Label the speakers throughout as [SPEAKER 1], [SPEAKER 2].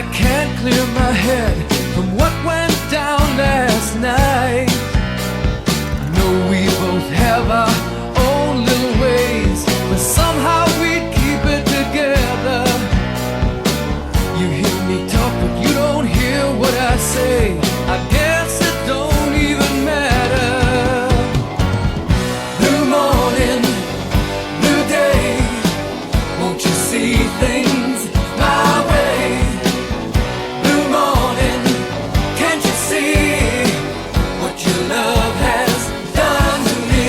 [SPEAKER 1] I can't clear my head from what went down last night. I know we both have our own little ways, but somehow we keep it together. You hear me talk, but you don't hear what I say. I guess it don't even matter. New morning, new day. Won't you see things my way? New morning, can't you see what your love has done to me?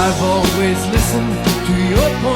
[SPEAKER 1] I've always listened to your point